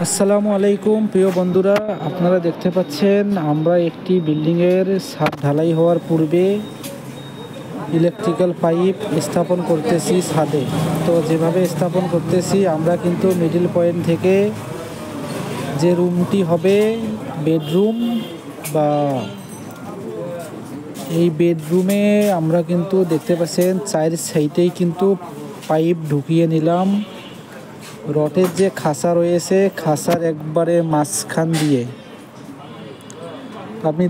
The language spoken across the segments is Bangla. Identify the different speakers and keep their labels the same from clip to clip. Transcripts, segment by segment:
Speaker 1: আসসালামু আলাইকুম প্রিয় বন্ধুরা, আপনারা দেখতে পাচ্ছেন আমরা একটি বিল্ডিংয়ের ছাদ ঢালাই হওয়ার পূর্বে ইলেকট্রিক্যাল পাইপ স্থাপন করতেছি ছাদে। তো যেভাবে স্থাপন করতেছি, আমরা কিন্তু মিডল পয়েন্ট থেকে যে রুমটি হবে বেডরুম, বা এই বেডরুমে আমরা কিন্তু দেখতে পাচ্ছেন চার সাইডেই কিন্তু পাইপ ঢুকিয়ে নিলাম। রডের যে খাঁচা রয়েছে, খাঁচার একবারে মাঝখান দিয়ে আপনি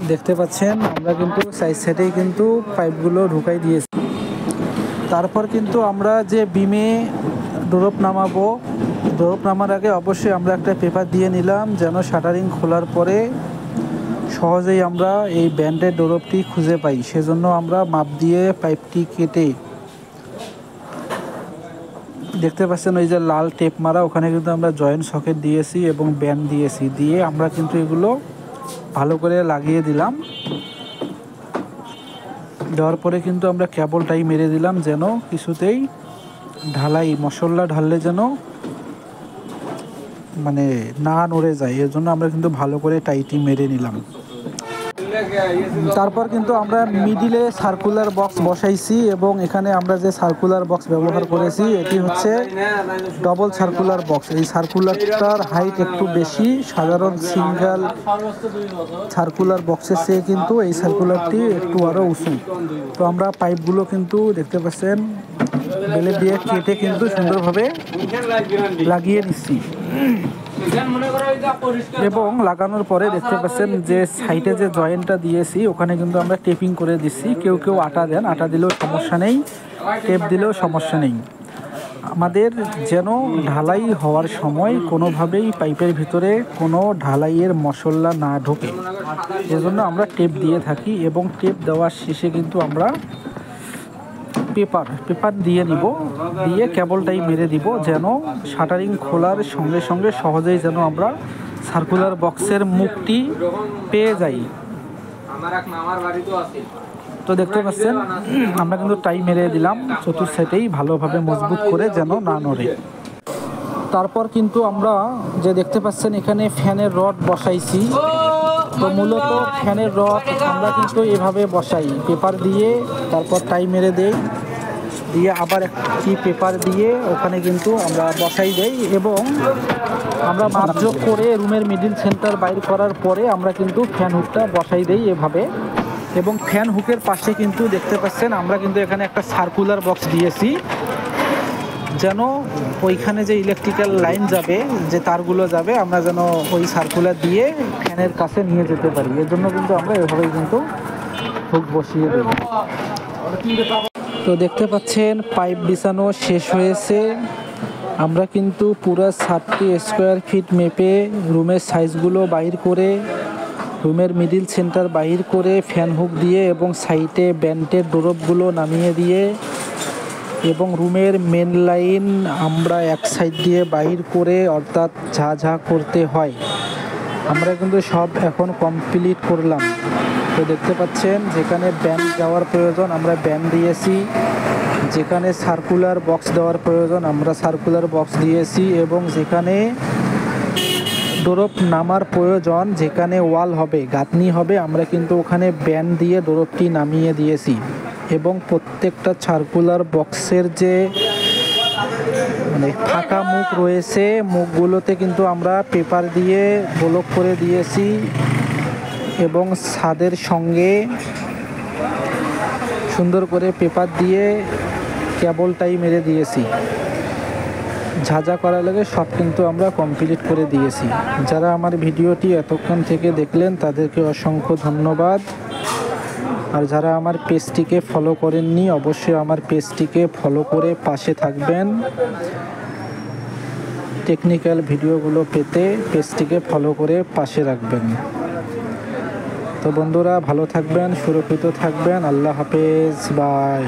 Speaker 1: দেখতে পাচ্ছেন আমরা কিন্তু সাইড সাইডেই কিন্তু পাইপগুলো ঢুকাই দিয়েছি। তারপর কিন্তু আমরা যে বিমে ডোরপ নামাবো, ডোরপ নামার আগে অবশ্যই আমরা একটা পেপার দিয়ে নিলাম, যেন শাটারিং খোলার পরে সহজেই আমরা এই ব্যান্ডের ডোরপটি খুঁজে পাই। সেজন্য আমরা মাপ দিয়ে পাইপটি কেটে, দেখতে পাচ্ছেন ওই যে লাল টেপ মারা, ওখানে কিন্তু আমরা জয়েন্ট সকেট দিয়েছি এবং ব্যান্ড দিয়েছি, দিয়ে আমরা কিন্তু এগুলো ভালো করে লাগিয়ে দিলাম। দেওয়ার পরে কিন্তু আমরা কেবলটাই মেরে দিলাম, যেন কিছুতেই ঢালাই মশলা ঢাললে যেন মানে না নড়ে যায়, এর জন্য আমরা কিন্তু ভালো করে টাইটি মেরে নিলাম। তারপর কিন্তু আমরা মিডিলে সার্কুলার বক্স বসাইছি, এবং এখানে আমরা যে সার্কুলার বক্স ব্যবহার করেছি এটি হচ্ছে ডবল সার্কুলার বক্স। এই সার্কুলারটার হাইট একটু বেশি, সাধারণ সিঙ্গেল সার্কুলার বক্সের চেয়ে কিন্তু এই সার্কুলারটি একটু আরও উঁচু। তো আমরা পাইপগুলো কিন্তু দেখতে পাচ্ছেন বেলে দিয়ে কেটে কিন্তু সুন্দরভাবে লাগিয়ে নিচ্ছি, এবং লাগানোর পরে দেখতে পাচ্ছেন যে সাইডে যে জয়েন্টটা দিয়েছি ওখানে কিন্তু আমরা টেপিং করে দিচ্ছি। কেউ কেউ আটা দেন, আটা দিলেও সমস্যা নেই, টেপ দিলেও সমস্যা নেই। আমাদের যেন ঢালাই হওয়ার সময় কোনোভাবেই পাইপের ভিতরে কোনো ঢালাইয়ের মশলা না ঢোকে, এজন্য আমরা টেপ দিয়ে থাকি। এবং টেপ দেওয়ার শেষে কিন্তু আমরা পেপার দিয়ে নিব, দিয়ে কেবলটাই মেরে দিব, যেন শাটারিং খোলার সঙ্গে সঙ্গে সহজেই যেন আমরা সার্কুলার বক্সের মুখটি পেয়ে যাই। তো দেখতে পাচ্ছেন আমরা কিন্তু টাই মেরে দিলাম চতুর সাইডেই ভালোভাবে মজবুত করে, যেন না নড়ে। তারপর কিন্তু আমরা যে দেখতে পাচ্ছেন এখানে ফ্যানের রড বসাইছি। তো মূলত ফ্যানের রড আমরা কিন্তু এভাবে বসাই, পেপার দিয়ে তারপর টাই মেরে দেই, দিয়ে আবার একটি পেপার দিয়ে ওখানে কিন্তু আমরা বসাই দেই, এবং আমরা মাপজোক করে রুমের মিডিল সেন্টার বাইর করার পরে আমরা কিন্তু ফ্যান হুকটা বসাই দেই এভাবে। এবং ফ্যান হুকের পাশে কিন্তু দেখতে পাচ্ছেন আমরা কিন্তু এখানে একটা সার্কুলার বক্স দিয়েছি, যেন ওইখানে যে ইলেকট্রিক্যাল লাইন যাবে, যে তারগুলো যাবে, আমরা যেন ওই সার্কুলার দিয়ে ফ্যানের কাছে নিয়ে যেতে পারি। এর জন্য কিন্তু আমরা এভাবেই কিন্তু হুক বসিয়ে দেব। তো দেখতে পাচ্ছেন পাইপ বিছানো শেষ হয়েছে। আমরা কিন্তু পুরো 60 স্কোয়ার ফিট মেপে রুমের সাইজগুলো বাইর করে, রুমের মিডিল সেন্টার বাইর করে ফ্যান হুক দিয়ে এবং সাইডে ব্যান্ডের ডোরপগুলো নামিয়ে দিয়ে, এবং রুমের মেন লাইন আমরা এক সাইড দিয়ে বাইর করে, অর্থাৎ ঝা করতে হয়, আমরা কিন্তু সব এখন কমপ্লিট করলাম। তো দেখতে পাচ্ছেন যেখানে ব্যান্ড দেওয়ার প্রয়োজন আমরা ব্যান্ড দিয়েছি, যেখানে সার্কুলার বক্স দেওয়ার প্রয়োজন আমরা সার্কুলার বক্স দিয়েছি, এবং যেখানে ডোরপ নামার প্রয়োজন, যেখানে ওয়াল হবে গাঁথনি হবে, আমরা কিন্তু ওখানে ব্যান্ড দিয়ে ডোরপটি নামিয়ে দিয়েছি। এবং প্রত্যেকটা সার্কুলার বক্সের যে মানে ফাঁকা মুখ রয়েছে, মুখগুলোতে কিন্তু আমরা পেপার দিয়ে ব্লক করে দিয়েছি, এবং ছাদের সঙ্গে সুন্দর করে পেপার দিয়ে কেবলটাই মেরে দিয়েছি। ঝাঁঝা করার লাগে সব কিন্তু আমরা কমপ্লিট করে দিয়েছি। যারা আমার ভিডিওটি এতক্ষণ থেকে দেখলেন তাদেরকে অসংখ্য ধন্যবাদ। আর যারা আমার পেজটিকে ফলো করেননি, অবশ্যই আমার পেজটিকে ফলো করে পাশে থাকবেন। টেকনিক্যাল ভিডিওগুলো পেতে পেজটিকে ফলো করে পাশে রাখবেন। তো বন্ধুরা ভালো থাকবেন, সুরক্ষিত থাকবেন। আল্লাহ হাফেজ, বাই।